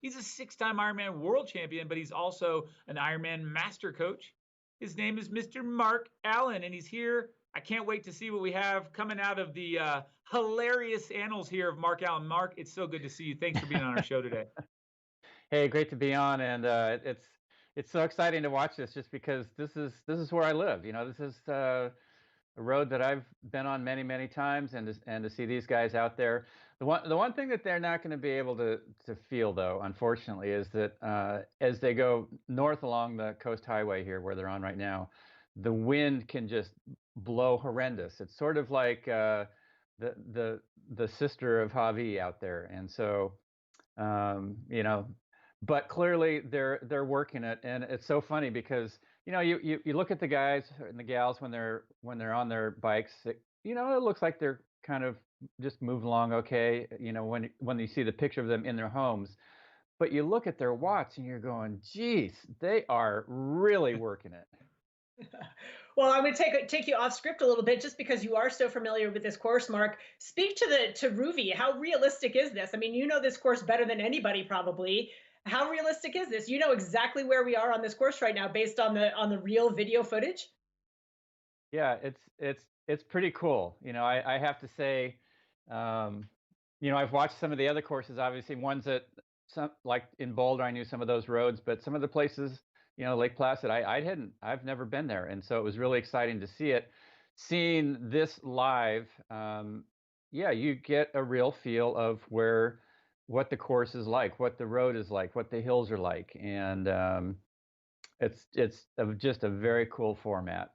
He's a six-time Ironman world champion, but he's also an Ironman master coach. His name is Mr. Mark Allen, and he's here. I can't wait to see what we have coming out of the hilarious annals here of Mark Allen. Mark, it's so good to see you. Thanks for being on our show today. Hey, great to be on, and it's so exciting to watch this, just because this is where I live. This is a road that I've been on many, many times, and to see these guys out there. The one thing that they're not going to be able to feel, though, unfortunately, is that as they go north along the Coast Highway here, where they're on right now, the wind can just blow horrendous. It's sort of like the the the sister of Javi out there, and so um, you know, but clearly they're working it, and it's so funny because you look at the guys and the gals when they're on their bikes. It looks like they're kind of just moving along okay. When you see the picture of them in their homes, but you look at their watch and you're going, geez, they are really working it. Well, I'm going to take you off script a little bit, just because you are so familiar with this course, Mark. Speak to Ruvi. How realistic is this? I mean, you know this course better than anybody, probably. How realistic is this? You know exactly where we are on this course right now, based on the real video footage. Yeah, it's pretty cool. I have to say, um, I've watched some of the other courses, obviously ones that some like in Boulder, I knew some of those roads, but some of the places, Lake Placid, I've never been there, and so it was really exciting to see it. Seeing this live, yeah, you get a real feel of what the course is like, what the road is like, what the hills are like, and just a very cool format.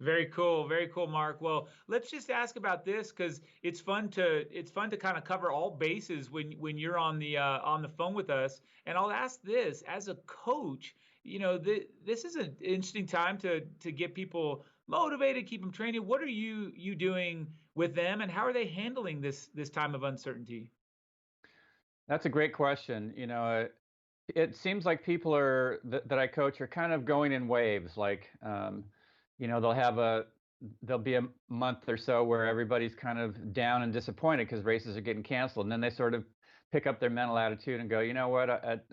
Very cool, Mark. Well, let's just ask about this because it's fun to kind of cover all bases when you're on the phone with us. And I'll ask this as a coach. This is an interesting time to get people motivated, keep them training. What are you doing with them, and how are they handling this time of uncertainty? That's a great question. It seems like people that I coach are kind of going in waves. Like, there'll be a month or so where everybody's kind of down and disappointed because races are getting canceled, and then they sort of pick up their mental attitude and go, you know what,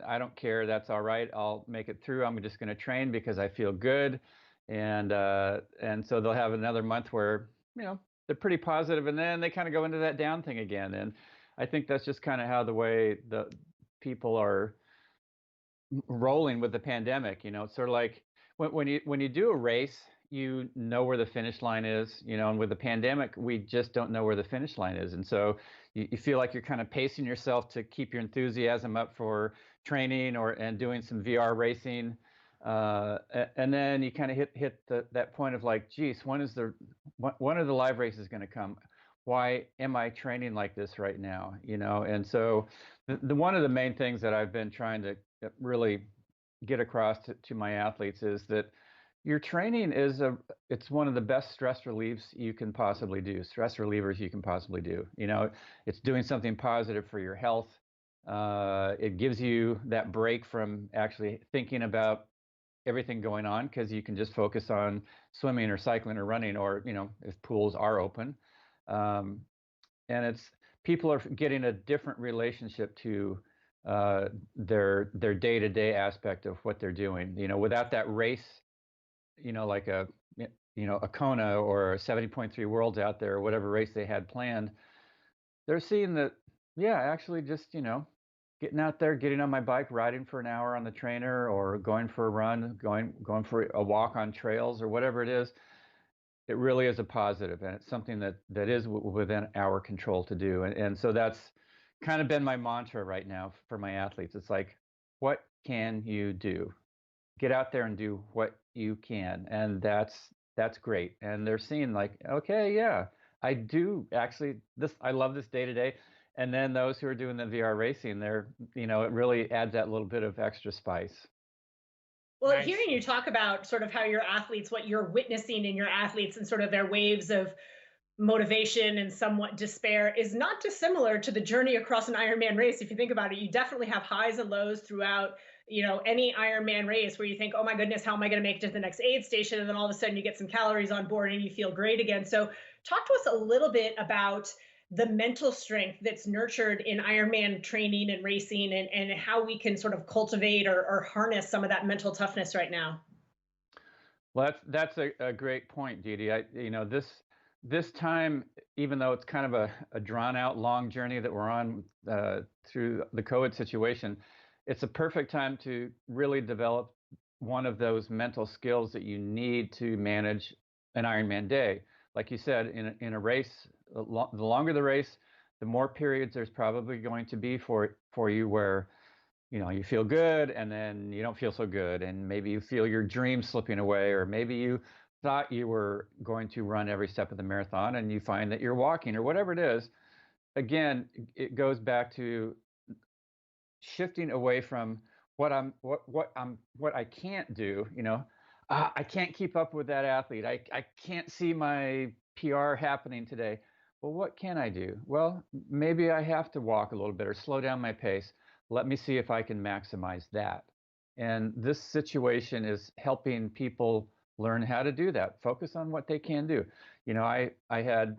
I don't care. That's all right. I'll make it through. I'm just going to train because I feel good, and so they'll have another month where they're pretty positive, and then they kind of go into that down thing again. And I think that's just kind of how the way the people are rolling with the pandemic. It's sort of like when you do a race, you know where the finish line is, and with the pandemic, we just don't know where the finish line is. And so you feel like you're kind of pacing yourself to keep your enthusiasm up for training and doing some VR racing. And then you kind of hit that point of like, geez, when are the live races going to come? Why am I training like this right now? And so the one of the main things that I've been trying to really get across to my athletes is that your training it's one of the best stress relievers you can possibly do. It's doing something positive for your health. It gives you that break from actually thinking about everything going on, because you can just focus on swimming or cycling or running, or if pools are open. um, and it's people are getting a different relationship to their day-to-day aspect of what they're doing. Without that race, like a Kona or a 70.3 Worlds out there, or whatever race they had planned, they're seeing that, yeah, actually just getting out there, getting on my bike, riding for an hour on the trainer, or going for a run, going for a walk on trails, or whatever it is. It really is a positive, and it's something that is within our control to do. And so that's kind of been my mantra right now for my athletes. It's like, what can you do? Get out there and do what you can, and that's great. And they're seeing like, okay, yeah, I do actually this. I love this day to day. And then those who are doing the VR racing, it really adds that little bit of extra spice. Well, Nice. hearing you talk about sort of how your athletes, what you're witnessing in your athletes, and sort of their waves of motivation and somewhat despair, is not dissimilar to the journey across an Ironman race. If you think about it, you definitely have highs and lows throughout, any Ironman race, where you think, oh my goodness, how am I going to make it to the next aid station? And then all of a sudden you get some calories on board and you feel great again. So talk to us a little bit about the mental strength that's nurtured in Ironman training and racing, and how we can sort of cultivate or harness some of that mental toughness right now. Well, that's a great point, Dee Dee. This time, even though it's kind of a drawn out long journey that we're on through the COVID situation, it's a perfect time to really develop one of those mental skills that you need to manage an Ironman day. Like you said, in a race, the longer the race, the more periods there's probably going to be for you where you feel good and then you don't feel so good, and maybe you feel your dreams slipping away, or maybe you thought you were going to run every step of the marathon and you find that you're walking, or whatever it is. Again, it goes back to shifting away from what I can't do. I can't keep up with that athlete. I can't see my PR happening today. Well, what can I do? Well, maybe I have to walk a little bit or slow down my pace. Let me see if I can maximize that. And this situation is helping people learn how to do that. Focus on what they can do. I had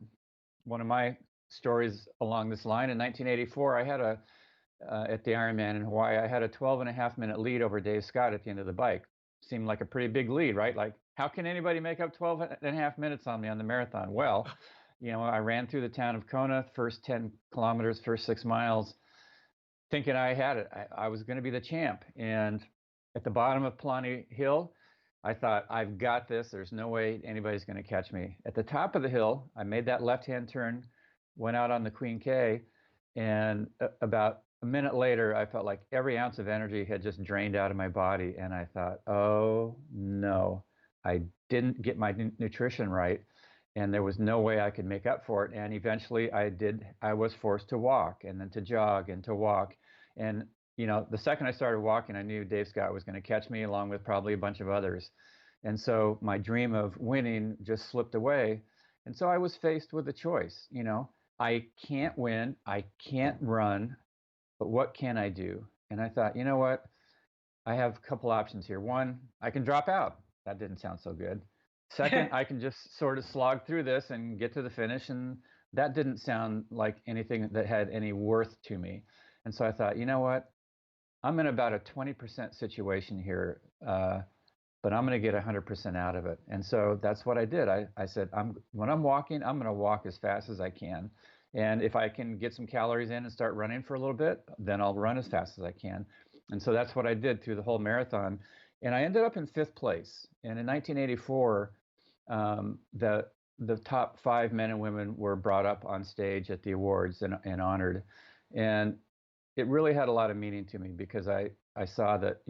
one of my stories along this line in 1984. I had at the Ironman in Hawaii, I had a 12.5-minute lead over Dave Scott at the end of the bike. Seemed like a pretty big lead, right? Like, how can anybody make up 12.5 minutes on me on the marathon? Well, I ran through the town of Kona, first 10 kilometers, first 6 miles, thinking I had it. I was going to be the champ. And at the bottom of Palani Hill, I thought, I've got this. There's no way anybody's going to catch me. At the top of the hill, I made that left-hand turn, went out on the Queen K, and about a minute later, I felt like every ounce of energy had just drained out of my body. And I thought, oh no, I didn't get my nutrition right. And there was no way I could make up for it. And eventually I was forced to walk, and then to jog and to walk. And, the second I started walking, I knew Dave Scott was going to catch me, along with probably a bunch of others. And so my dream of winning just slipped away. And so I was faced with a choice. I can't win, I can't run, but what can I do? And I thought, you know what? I have a couple options here. One, I can drop out. That didn't sound so good. Second, I can just sort of slog through this and get to the finish. And that didn't sound like anything that had any worth to me. And so I thought, you know what? I'm in about a 20% situation here, but I'm going to get 100% out of it. And so that's what I did. I said, when I'm walking, I'm going to walk as fast as I can. And if I can get some calories in and start running for a little bit, then I'll run as fast as I can. And so that's what I did through the whole marathon. And I ended up in 5th place. And in 1984, the top 5 men and women were brought up on stage at the awards and honored. And it really had a lot of meaning to me, because I saw that,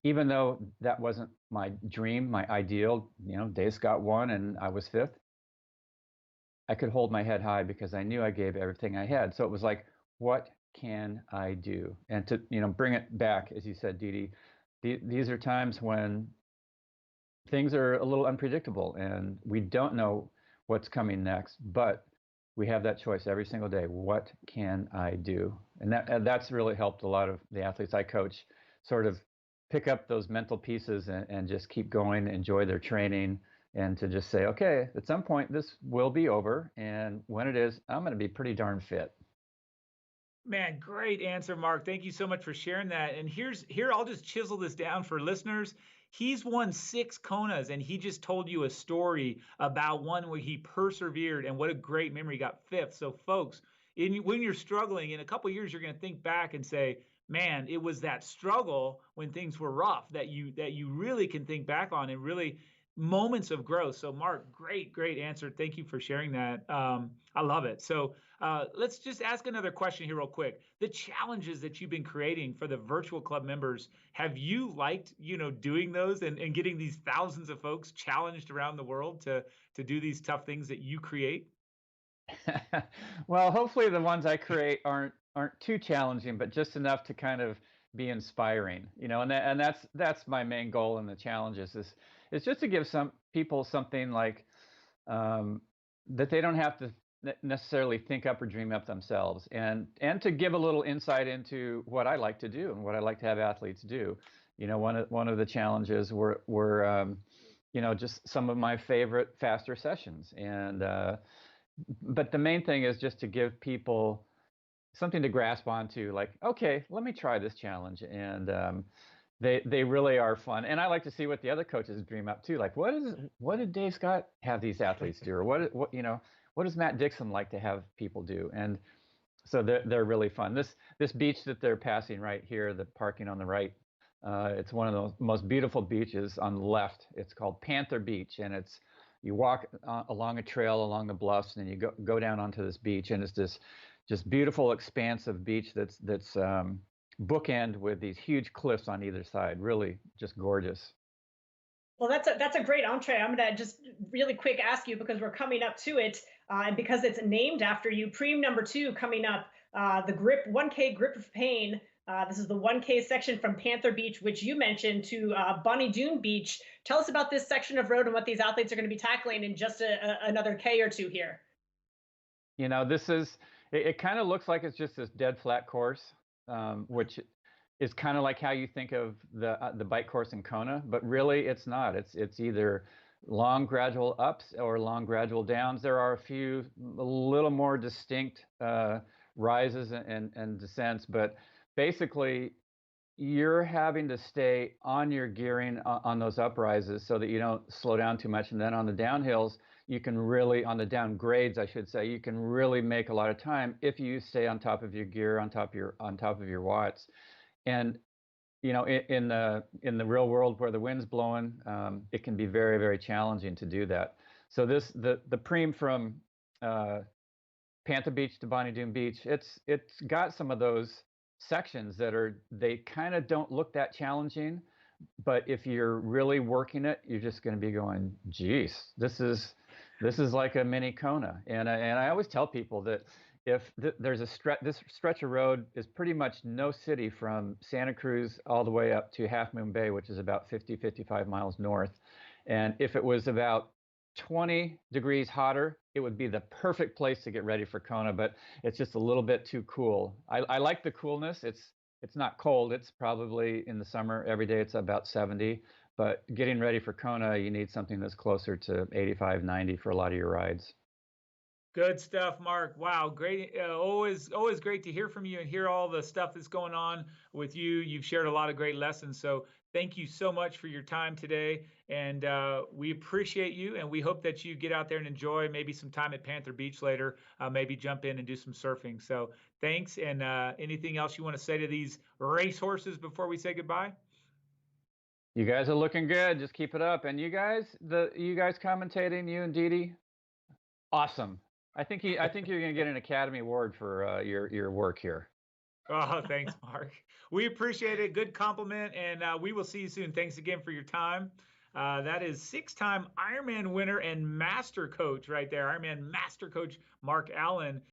even though that wasn't my dream, my ideal, Dave Scott won and I was 5th, I could hold my head high because I knew I gave everything I had. So it was like, what can I do? And to bring it back, as you said, Dee Dee, these are times when things are a little unpredictable and we don't know what's coming next, but we have that choice every single day. What can I do? And that's really helped a lot of the athletes I coach sort of pick up those mental pieces and just keep going, enjoy their training, and to just say, okay, at some point this will be over, and when it is, I'm going to be pretty darn fit. Man, great answer, Mark. Thank you so much for sharing that. And here, I'll just chisel this down for listeners. He's won 6 Konas, and he just told you a story about one where he persevered, and what a great memory. He got 5th. So folks, when you're struggling, in a couple of years, you're going to think back and say, man, it was that struggle when things were rough that you really can think back on, and really moments of growth. So Mark, great answer. Thank you for sharing that. I love it. So let's just ask another question here real quick. The challenges that you've been creating for the virtual club members, have you liked, doing those and getting these thousands of folks challenged around the world to do these tough things that you create? Well, hopefully the ones I create aren't too challenging, but just enough to kind of be inspiring, and that's my main goal in the challenges is just to give some people something like that they don't have to necessarily think up or dream up themselves, and to give a little insight into what I like to do and what I like to have athletes do. One of the challenges were just some of my favorite faster sessions, and but the main thing is just to give people something to grasp onto, like, okay, let me try this challenge. And they really are fun. And I like to see what the other coaches dream up too. Like, what did Dave Scott have these athletes do, or what what does Matt Dixon like to have people do? And so they're really fun. This beach that they're passing right here, the parking on the right, it's one of the most beautiful beaches on the left. It's called Panther Beach, and you walk along a trail along the bluffs, and then you go down onto this beach, and it's this just beautiful expansive beach that's bookend with these huge cliffs on either side. Really just gorgeous. Well, that's a great entree. I'm gonna just really quick ask you because we're coming up to it, and because it's named after you. Preem number 2 coming up. The grip 1K grip of pain. This is the 1K section from Panther Beach, which you mentioned, to Bonnie Doon Beach. Tell us about this section of road and what these athletes are going to be tackling in just another K or two here. It kind of looks like it's just this dead flat course, which is kind of like how you think of the bike course in Kona, but really it's not. It's either long gradual ups or long gradual downs. There are a little more distinct rises and descents, but basically you're having to stay on your gearing on those uprises so that you don't slow down too much. And then on the downhills, you can really, on the down grades, I should say, you can really make a lot of time if you stay on top of your gear, on top of your watts. And in the real world where the wind's blowing, it can be very, very challenging to do that. So the Preem from Panther Beach to Bonnie Doon Beach, it's got some of those sections they kind of don't look that challenging, but if you're really working it, you're just going to be going, geez, this is like a mini Kona. And I always tell people that if there's this stretch of road is pretty much no city from Santa Cruz all the way up to Half Moon Bay, which is about 55 miles north. And if it was about 20 degrees hotter, it would be the perfect place to get ready for Kona, but it's just a little bit too cool. I like the coolness. It's not cold. It's probably in the summer every day it's about 70, but getting ready for Kona, you need something that's closer to 85, 90 for a lot of your rides. Good stuff, Mark. Wow, great. Always great to hear from you and hear all the stuff that's going on with you. You've shared a lot of great lessons. So thank you so much for your time today. And we appreciate you. And we hope that you get out there and enjoy maybe some time at Panther Beach later, maybe jump in and do some surfing. So thanks. And anything else you want to say to these racehorses before we say goodbye? You guys are looking good. Just keep it up. And you guys commentating, you and Didi, awesome. I think you're going to get an Academy Award for your work here. Oh, thanks, Mark. We appreciate it. Good compliment, and we will see you soon. Thanks again for your time. That is 6-time Ironman winner and master coach right there, Ironman master coach Mark Allen.